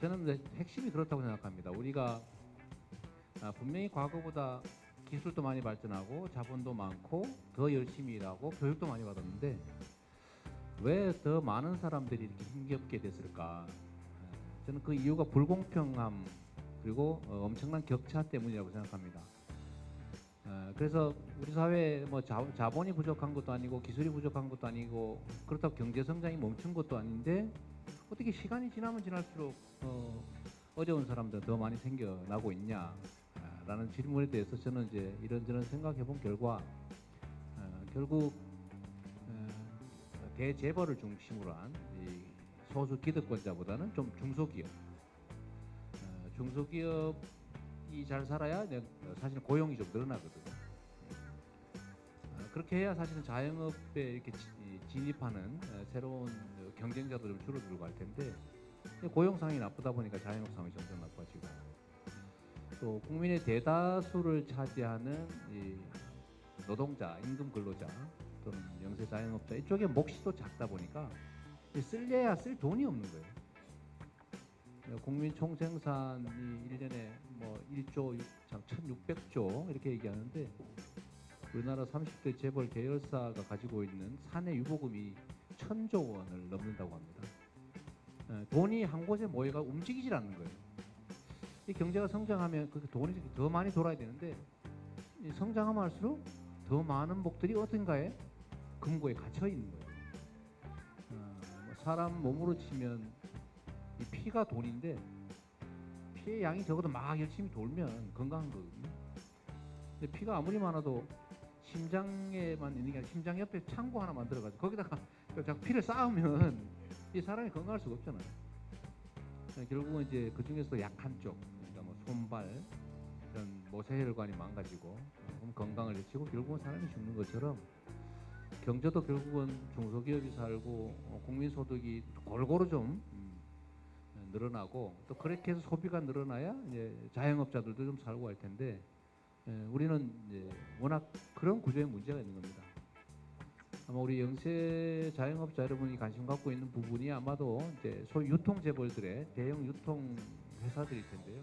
저는 핵심이 그렇다고 생각합니다. 우리가 분명히 과거보다 기술도 많이 발전하고 자본도 많고 더 열심히 일하고 교육도 많이 받았는데 왜 더 많은 사람들이 이렇게 힘겹게 됐을까? 저는 그 이유가 불공평함 그리고 엄청난 격차 때문이라고 생각합니다. 그래서 우리 사회에 뭐 자본이 부족한 것도 아니고 기술이 부족한 것도 아니고 그렇다고 경제 성장이 멈춘 것도 아닌데 어떻게 시간이 지나면 지날수록 어려운 사람들 더 많이 생겨나고 있냐라는 질문에 대해서 저는 이제 이런저런 생각해 본 결과 결국 대재벌을 중심으로 한 이 소수 기득권자보다는 좀 중소기업, 중소기업이 잘 살아야 사실 고용이 좀 늘어나거든요. 그렇게 해야 사실은 자영업에 이렇게 진입하는 새로운 경쟁자도 좀 줄어들고 할 텐데 고용 상황이 나쁘다 보니까 자영업 상황이 점점 나빠지고 또 국민의 대다수를 차지하는 이 노동자, 임금 근로자 또는 영세 자영업자 이쪽에 몫이 또 작다 보니까 쓸래야 쓸 돈이 없는 거예요. 국민 총생산이 1년에 뭐 1조 1600조 이렇게 얘기하는데 우리나라 30대 재벌 계열사가 가지고 있는 사내 유보금이 1000조 원을 넘는다고 합니다. 돈이 한 곳에 모여가 움직이질 않는 거예요. 이 경제가 성장하면 그 돈이 더 많이 돌아야 되는데 성장하면 할수록 더 많은 복들이 어딘가에 금고에 갇혀 있는 거예요. 사람 몸으로 치면 이 피가 돈인데 피의 양이 적어도 막 열심히 돌면 건강한 거거든요. 근데 피가 아무리 많아도 심장에만 있는 게 아니라 심장 옆에 창고 하나 만들어가지고 거기다가 피를 쌓으면 이 사람이 건강할 수가 없잖아요. 결국은 이제 그 중에서 약한 쪽, 그러니까 뭐 손발 이런 모세혈관이 망가지고 건강을 해치고 결국은 사람이 죽는 것처럼 경제도 결국은 중소기업이 살고 국민소득이 골고루 좀 늘어나고 또 그렇게 해서 소비가 늘어나야 이제 자영업자들도 좀 살고 할 텐데 우리는 이제 워낙 그런 구조에 문제가 있는 겁니다. 아마 우리 영세 자영업자 여러분이 관심 갖고 있는 부분이 아마도 이제 소위 유통재벌들의 대형 유통 회사들일 텐데요.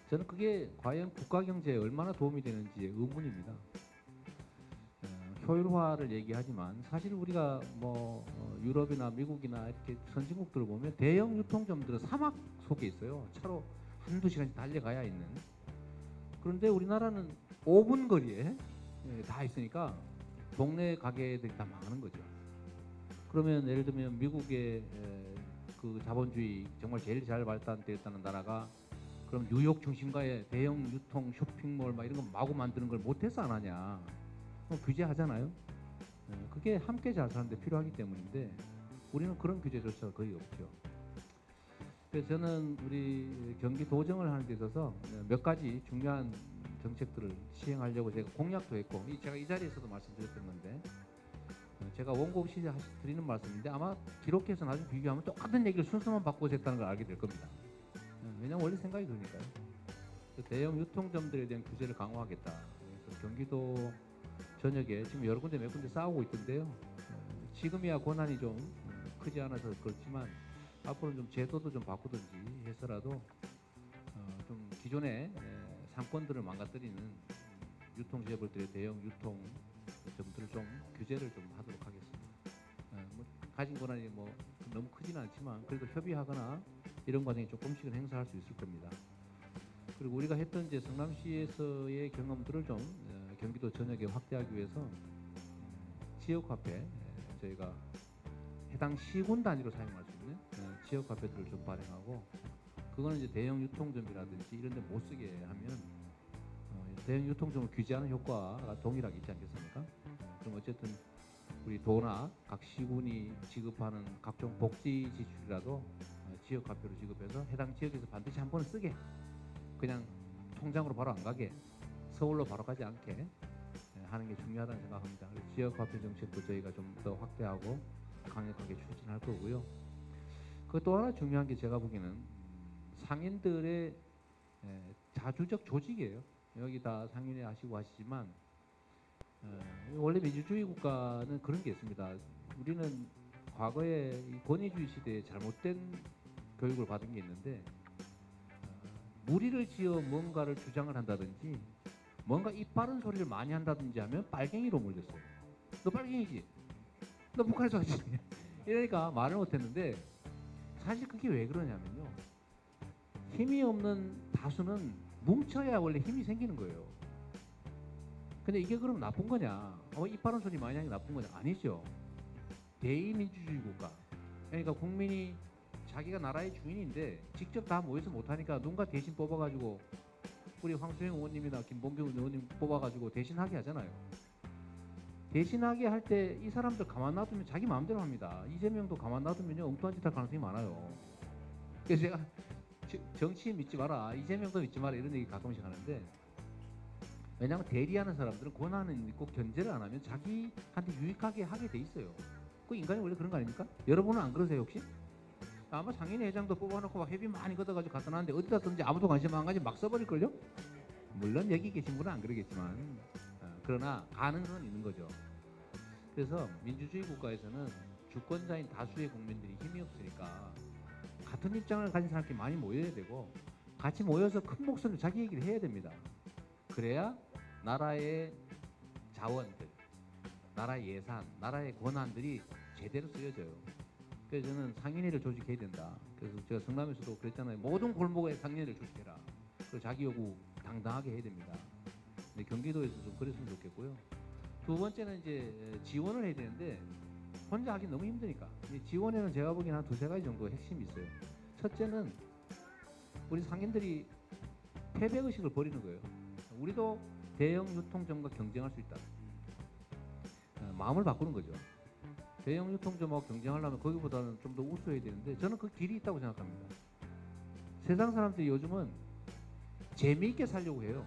저는 그게 과연 국가 경제에 얼마나 도움이 되는지 의문입니다. 효율화를 얘기하지만 사실 우리가 뭐 유럽이나 미국이나 이렇게 선진국들을 보면 대형 유통점들은 사막 속에 있어요. 차로 한두 시간씩 달려가야 있는. 그런데 우리나라는 5분 거리에 다 있으니까 동네 가게들이 다 망하는 거죠. 그러면 예를 들면 미국의 그 자본주의 정말 제일 잘 발달되었다는 나라가 그럼 뉴욕 중심가에 대형 유통 쇼핑몰 막 이런 거 마구 만드는 걸 못해서 안 하냐? 규제하잖아요. 그게 함께 잘 사는데 필요하기 때문인데 우리는 그런 규제조차 거의 없죠. 그래서 저는 우리 경기 도정을 하는 데 있어서 몇 가지 중요한 정책들을 시행하려고 제가 공약도 했고 제가 이 자리에서도 말씀드렸던 건데 제가 원고 없이 드리는 말씀인데 아마 기록해서 나중에 비교하면 똑같은 얘기를 순서만 바꾸고 했다는 걸 알게 될 겁니다. 왜냐면 원래 생각이 그러니까요. 대형 유통점들에 대한 규제를 강화하겠다. 그래서 경기도 전역에 지금 여러 군데 몇 군데 싸우고 있던데요. 지금이야 권한이 좀 크지 않아서 그렇지만 앞으로는 좀 제도도 좀 바꾸든지 해서라도 좀 기존의 상권들을 망가뜨리는 유통재벌들의 대형 유통점들을 좀 규제를 좀 하도록 하겠습니다. 뭐 가진 권한이 뭐 너무 크지는 않지만 그래도 협의하거나 이런 과정에 조금씩은 행사할 수 있을 겁니다. 그리고 우리가 했던 이제 성남시에서의 경험들을 좀 경기도 전역에 확대하기 위해서 지역화폐 저희가 해당 시군 단위로 사용할 수 있는 지역화폐들을 좀 발행하고 그거는 이제 대형 유통점이라든지 이런 데 못 쓰게 하면 대형 유통점을 규제하는 효과가 동일하게 있지 않겠습니까? 그럼 어쨌든 우리 도나 각 시군이 지급하는 각종 복지 지출이라도 지역화폐로 지급해서 해당 지역에서 반드시 한 번은 쓰게 그냥 통장으로 바로 안 가게 서울로 바로 가지 않게 하는 게 중요하다는 생각합니다. 지역화폐 정책도 저희가 좀 더 확대하고 강력하게 추진할 거고요. 그 또 하나 중요한 게 제가 보기에는 상인들의 자주적 조직이에요. 여기 다 상인회 하시고 하시지만 원래 민주주의 국가는 그런 게 있습니다. 우리는 과거에 이 권위주의 시대에 잘못된 교육을 받은 게 있는데 무리를 지어 뭔가를 주장을 한다든지 뭔가 입 바른 소리를 많이 한다든지 하면 빨갱이로 몰렸어요. 너 빨갱이지? 너 북한에서 왔지? 이러니까 말을 못했는데 사실 그게 왜 그러냐면요. 힘이 없는 다수는 뭉쳐야 원래 힘이 생기는 거예요. 근데 이게 그럼 나쁜 거냐? 입 바른 소리 많이 하는 게 나쁜 거냐? 아니죠. 대의민주주의 국가. 그러니까 국민이 자기가 나라의 주인인데 직접 다 모여서 못하니까 누군가 대신 뽑아가지고 우리 황수영 의원님이나 김봉규 의원님 뽑아가지고 대신하게 하잖아요. 대신하게 할 때 이 사람들 가만 놔두면 자기 마음대로 합니다. 이재명도 가만 놔두면요 엉뚱한 짓 할 가능성이 많아요. 그래서 제가 정치 믿지 마라, 이재명도 믿지 마라 이런 얘기 가끔씩 하는데 왜냐하면 대리하는 사람들은 권한은 있고 견제를 안 하면 자기한테 유익하게 하게 돼 있어요. 그 인간이 원래 그런 거 아닙니까? 여러분은 안 그러세요 혹시? 아마 상인회 회장도 뽑아놓고 막 회비 많이 걷어가지고 갖다 놨는데 어디다 든지 아무도 관심 안 가지 막 써버릴걸요? 물론 여기 계신 분은 안 그러겠지만 그러나 가능성은 있는 거죠. 그래서 민주주의 국가에서는 주권자인 다수의 국민들이 힘이 없으니까 같은 입장을 가진 사람끼리 많이 모여야 되고 같이 모여서 큰 목소리로 자기 얘기를 해야 됩니다. 그래야 나라의 자원들, 나라의 예산, 나라의 권한들이 제대로 쓰여져요. 그래서 저는 상인회를 조직해야 된다. 그래서 제가 성남에서도 그랬잖아요. 모든 골목에 상인회를 조직해라. 그리고 자기 요구 당당하게 해야 됩니다. 근데 경기도에서 좀 그랬으면 좋겠고요. 두 번째는 이제 지원을 해야 되는데 혼자 하기 너무 힘드니까 지원에는 제가 보기에는 한 두세 가지 정도 핵심이 있어요. 첫째는 우리 상인들이 패배의식을 버리는 거예요. 우리도 대형 유통점과 경쟁할 수 있다. 마음을 바꾸는 거죠. 대형 유통점하고 경쟁하려면 거기보다는 좀 더 우수해야 되는데 저는 그 길이 있다고 생각합니다. 세상 사람들이 요즘은 재미있게 살려고 해요.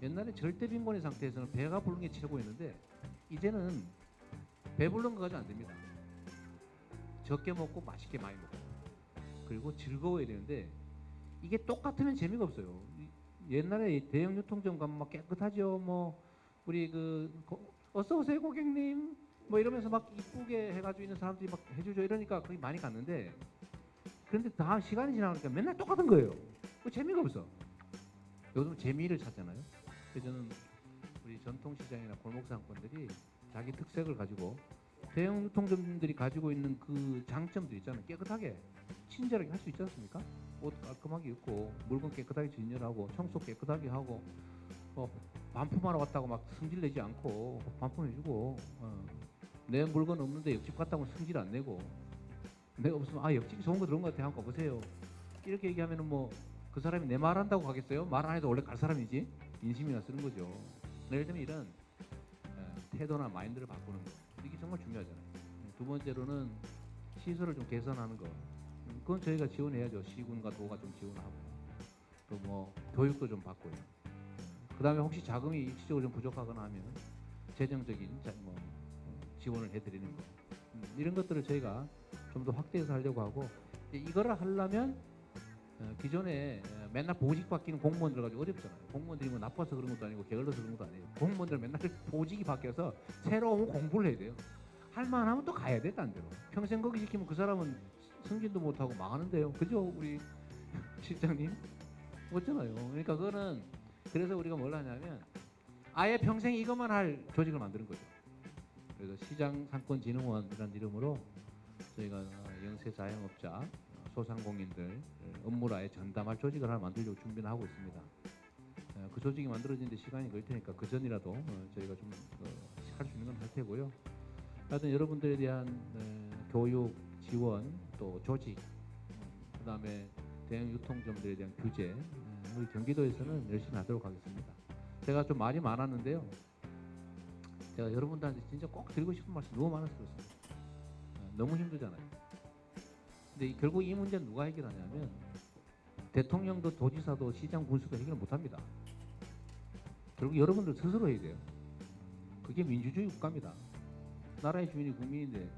옛날에 절대 빈곤의 상태에서는 배가 부른 게 최고였는데 이제는 배부른 거 가지고 안 됩니다. 적게 먹고 맛있게 많이 먹고 그리고 즐거워야 되는데 이게 똑같으면 재미가 없어요. 옛날에 대형 유통점 가면 막 깨끗하죠. 뭐 우리 어서 오세요 고객님 뭐 이러면서 막 이쁘게 해가지고 있는 사람들이 막 해주죠. 이러니까 거기 많이 갔는데 그런데 다 시간이 지나니까 맨날 똑같은 거예요. 그 재미가 없어. 요즘 재미를 찾잖아요. 그래서 저는 우리 전통시장이나 골목상권들이 자기 특색을 가지고 대형 유통점들이 가지고 있는 그 장점들 있잖아요. 깨끗하게 친절하게 할 수 있지 않습니까? 옷 깔끔하게 입고 물건 깨끗하게 진열하고 청소 깨끗하게 하고 반품하러 왔다고 막 승질내지 않고 반품해주고 내 물건 없는데 옆집 갔다 오면 승질 안 내고 내가 없으면 옆집이 좋은 거 들어온 것 같아 한번 가보세요 이렇게 얘기하면은 뭐 그 사람이 내 말 한다고 가겠어요? 말 안 해도 원래 갈 사람이지 인심이나 쓰는 거죠. 예를 들면 이런 태도나 마인드를 바꾸는 거 이게 정말 중요하잖아요. 두 번째로는 시설을 좀 개선하는 거 그건 저희가 지원해야죠. 시군과 도가 좀 지원하고 또 뭐 교육도 좀 받고요. 그 다음에 혹시 자금이 입시적으로 좀 부족하거나 하면 재정적인 지원을 해드리는 거 이런 것들을 저희가 좀 더 확대해서 하려고 하고 이거를 하려면 기존에 맨날 보직 바뀌는 공무원들 가지고 어렵잖아요. 공무원들이 뭐 나빠서 그런 것도 아니고 게을러서 그런 것도 아니에요. 공무원들 맨날 보직이 바뀌어서 새로운 공부를 해야 돼요. 할만하면 또 가야 돼 딴 데로. 평생 거기 지키면 그 사람은 승진도 못하고 망하는데요. 그죠 우리 실장님? 없잖아요. 그러니까 그거는 그래서 우리가 뭘 하냐면 아예 평생 이것만 할 조직을 만드는 거죠. 그래서 시장상권진흥원이라는 이름으로 저희가 영세 자영업자 소상공인들 업무를 아예 전담할 조직을 하나 만들려고 준비를 하고 있습니다. 그 조직이 만들어지는데 시간이 걸릴 테니까 그 전이라도 저희가 좀 할 수 있는 건 할 테고요. 하여튼 여러분들에 대한 교육, 지원, 또 조직, 그 다음에 대형 유통점들에 대한 규제 우리 경기도에서는 열심히 하도록 하겠습니다. 제가 좀 말이 많았는데요. 제가 여러분들한테 진짜 꼭 드리고 싶은 말씀 너무 많아서 그렇습니다. 너무 힘들잖아요. 근데 결국 이 문제는 누가 해결하냐면 대통령도 도지사도 시장 군수도 해결 못합니다. 결국 여러분들 스스로 해야 돼요. 그게 민주주의 국가입니다. 나라의 주인이 국민인데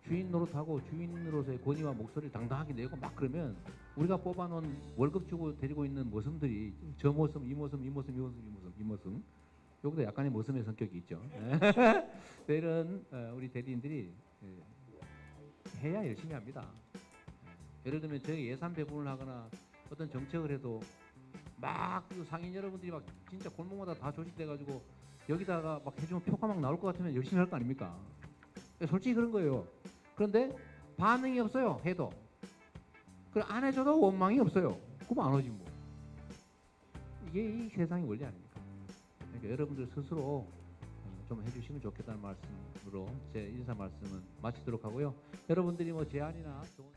주인 노릇하고 주인으로서의 권위와 목소리를 당당하게 내고 막 그러면 우리가 뽑아놓은 월급 주고 데리고 있는 모습들이 저 모습, 이 모습, 이 모습, 이 모습, 이 모습, 이 모습 여기도 약간의 모습의 성격이 있죠. 이런 우리 대리인들이 해야 열심히 합니다. 예를 들면 저희 예산 배분을 하거나 어떤 정책을 해도 막그 상인 여러분들이 막 진짜 골목마다 다 조직돼가지고 여기다가 막 해주면 표가 막 나올 것 같으면 열심히 할 거 아닙니까? 솔직히 그런 거예요. 그런데 반응이 없어요. 해도. 그럼 안 해줘도 원망이 없어요. 그럼 안 오지 뭐. 이게 이 세상의 원리 아닙니까? 그러니까 여러분들 스스로 좀 해주시면 좋겠다는 말씀으로 제 인사 말씀은 마치도록 하고요. 여러분들이 뭐 제안이나 조언